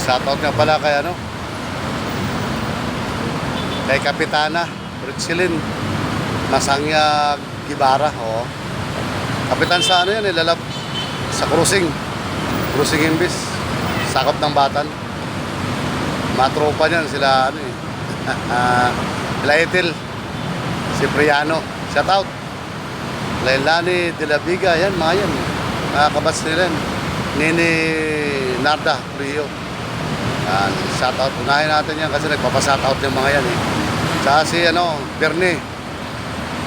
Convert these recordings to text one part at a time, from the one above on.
Shoutout nga pala kay kay Kapitana Richelin Masangya Gibara. Oo. Kapitan sa yan, lalab sa cruising imbis, sakop ng Batan. Matropa niyan sila sila Etel, si Priano, shout out. Lailani de la Viga, yan mga yan, mga kabats nila, Nini Narda Rio. Shout out, unahin natin yan kasi nagpapa-shout out yung mga yan Saka si Bernie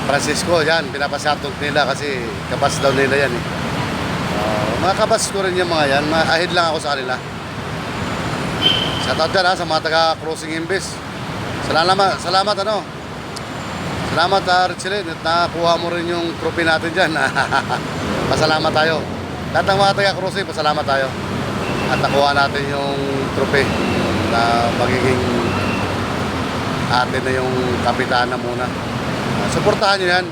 Francisco, yan, pinapa-shout out nila kasi kabats daw nila yan mga kabats ko rin yung mga yan, ahid lang ako sa kanila. Shout out dyan sa mga taga-cruising imbis. Salamat Richelin, at nakakuha mo rin yung trophy natin dyan. Pasalamat tayo. Lahat ng mga taga-cruising, pasalamat tayo. At nakuha natin yung trophy na magiging atin na yung kapitana muna. Suportahan nyo yan.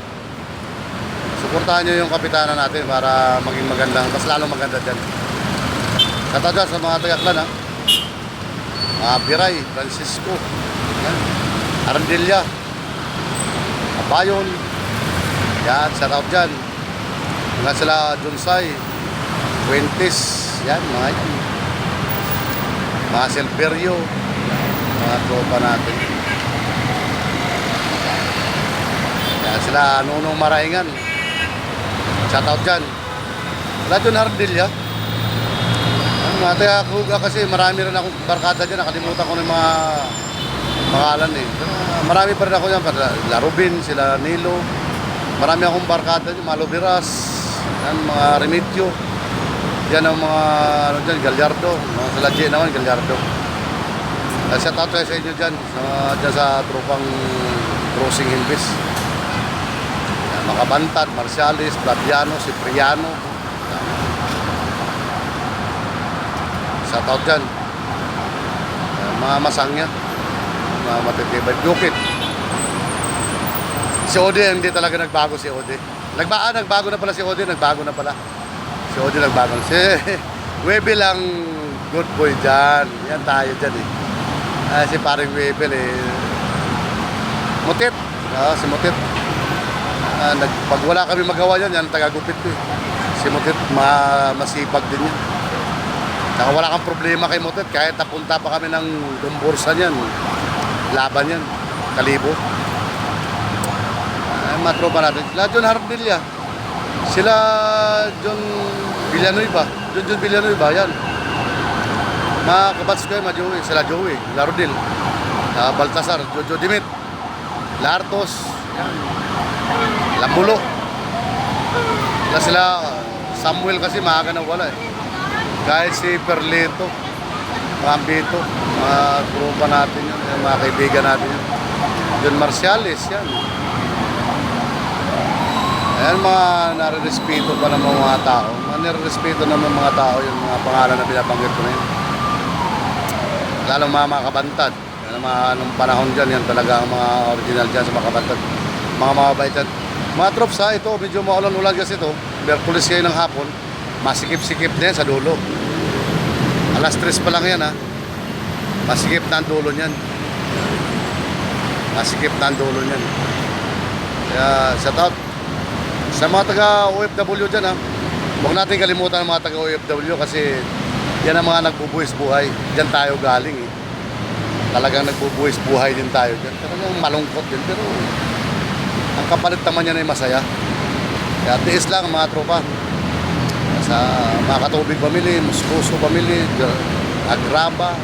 Suportahan nyo yung kapitana natin para maging maganda, mas lalong maganda dyan. Shout out sa mga taga-clan Biray, Francisco, Arandilla, Abayon, yan, shout out dyan. Mga sila Jonsay, Fuentes, yan, mga yan. Mga Silverio, mga tropa natin. Yan, sila Nunong Maraingan, shout out dyan. Wala dyan Arandilla. Mga taga-Kruga kasi marami rin akong barkada dyan. Nakalimutan ko ng mga pangalan Marami pa rin ako dyan. La Rubin, sila Nilo. Marami akong barkada dyan. Mga Lobiras, yan, mga Remedyo. Yan ang mga dyan, Gallardo. Sila J naman, Gallardo. Shout out sa inyo dyan. Dyan sa tropang cruising imbis. Makabantad, Marcialis, Flaviano, Cipriano. Shout out dyan. Mga Masangya, mga matitibay. Dukit. Si Ode, hindi talaga nagbago si Ode. Nagbago na pala si Ode, nagbago na pala. Si Ode nagbago. Si Webel lang good boy dyan. Yan tayo dyan si paring Webel Mutit. Si Mutit. Pag wala kami magawa yan, yan taga-gupit ko Si Mutit, masipag din yan. Saka wala kang problema kay Mutit kahit napunta pa kami ng Dumbursa niyan. Laban yan, Kalibo. Mga tropa natin. Sila John Hardilla. Sila John Villanueva. John Villanueva, yan. Mga kabats ko mga Joey. Sila Joey, Larodil. Baltasar, Jojo Dimit. Lartos, yan. Lambulo. Sila Samuel kasi maaga na wala Kahit si Perlito, Rambito, mga grupa natin yun, mga kaibigan natin yun. John Marcialis, yan. Ayan, mga nare-respeto pa ng mga tao. Nare-respeto naman mga tao yung mga pangalan na binabanggit ko na yun. Lalo mga kabantad. Yan, nung panahon dyan, yan talaga ang mga original dyan sa mga kabantad. Mga mababait dyan. Mga troops ito, medyo maulan-ulan kasi ito. Merkulis kayo ng hapon. Masikip-sikip na yan sa dulo. Alas 3 pa lang yan Masikip na ang dulo niyan. Masikip na ang dulo niyan. Kaya shout out sa mga taga-OFW dyan Huwag natin kalimutan ang mga taga-OFW kasi yan ang mga nagbubuhis buhay. Diyan tayo galing Talagang nagbubuhis buhay din tayo dyan. Talagang malungkot din pero ang kapalit naman yan ay masaya. Kaya tiis lang mga tropa. Sa mga Katubig Family, Moscoso Family, Agraba,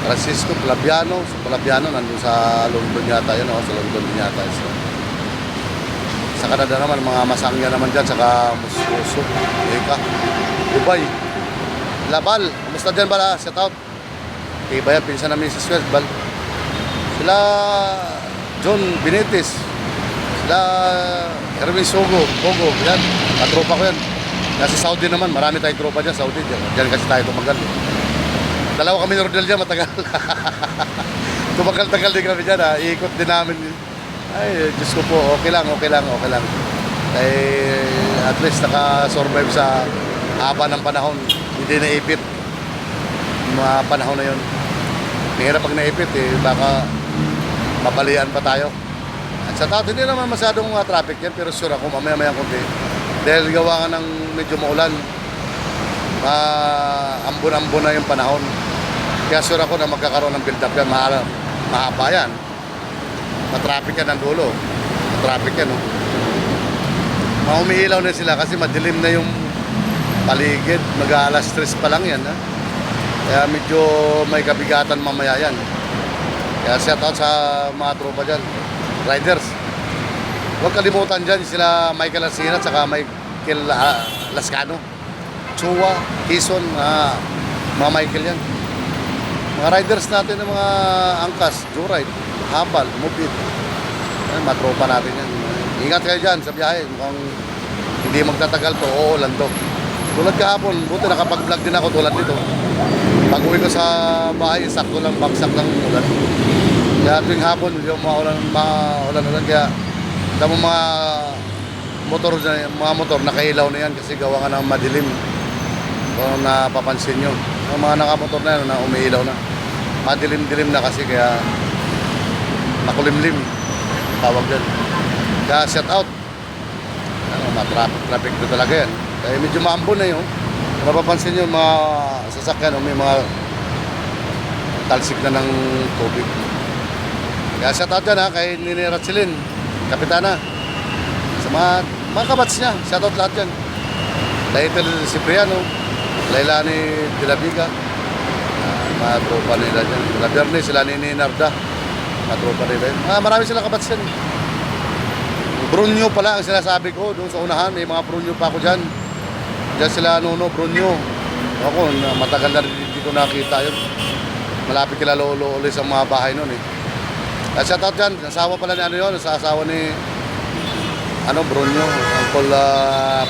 Francisco, Flaviano. Sa Flaviano, nandun sa London yata yun Sa London din yata Sa Canada naman, mga Masangya naman dyan. Saka Moscoso, Eka, Dubai, Labal. Kumusta dyan ba? Shout out. Iba yan, pinsan namin si Swell Bal. Sila John Benitez. Sila Erwin Sogo, yan. Katropa ko yan. Nasa Saudi naman, marami tayong tropa dyan, Saudi. Diyan kasi tayo tumagal Dalawa kami ni Rodel dyan, matagal. Tumagal-tagal din kami dyan Iikot din namin. Ay, Diyos ko po, okay lang. At least naka-survive sa haba ng panahon. Hindi naipit. mga panahon na yun. Mahirap pag naipit eh, baka mabalian pa tayo. At sa taot, hindi naman masyadong traffic yan, pero sure ako mamaya-maya konti. Dahil gawa nga ng medyo maulan, ambon-ambon na yung panahon. Kaya sure ako na magkakaroon ng build-up yan, mahaba yan. Matraffic yan ang dulo. Matraffic yan, no? Umiilaw na sila kasi madilim na yung paligid. Mag-alas 3 pa lang yan, ha? Kaya medyo may kabigatan mamaya yan. Kaya shout out sa mga tropa dyan, riders. Huwag kalimutan dyan sila Michael Alcina at saka Michael Lascano. Chua, Quezon, mga Michael yan. Mga riders natin ng mga angkas, joyride, habal, mobile. Mga tropa natin yan. Ingat kayo dyan sa biyahe. Mukhang hindi magtatagal to, uulan to. Tulad kahapon, buti nakapag-vlog din ako tulad nito. Pag-uwi ko sa bahay, sakto lang bagsak ng ulan. Kaya tuwing hapon, yung maulan-ulan. Kaya damo mga motor nakailaw na yan kasi gawa nga ng madilim. Kung napapansin nyo, yung mga nakamotor na yan na umiilaw na. Madilim-dilim na kasi kaya makulimlim tawag dyan. Kaya shout out. Traffic doon talaga yan. Kaya medyo maambon na yun. Kung napapansin nyo mga sasakyan, may mga talsik na ng tubig. Kaya shout out dyan kay Nini Ratsilin, Kapitana. Sa mga kabats niya, shout out lahat dyan. Daitel Cipriano, Lailani De La Viga, mga tropa nila dyan. Sila Bernie, sila Nini Narda, mga tropa nila yun. Marami sila kabats yan. Brunyo pala ang sinasabi ko doon sa unahan. May mga Brunyo pa ako dyan. Diyan sila Brunyo. Ako, matagal na hindi ko nakita yun. Malapit kila Lolo ulit sa mga bahay noon eh. At shout out dyan, asawa pala ni yun, sa asawa ni Brunyo, Uncle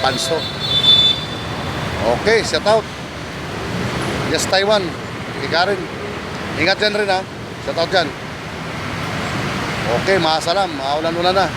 Panso. Okay, shout out. Yes, Taiwan. Ikarin. Ingat dyan rin ha. Shout out dyan. Okay, masalam. Maulan-ulan na.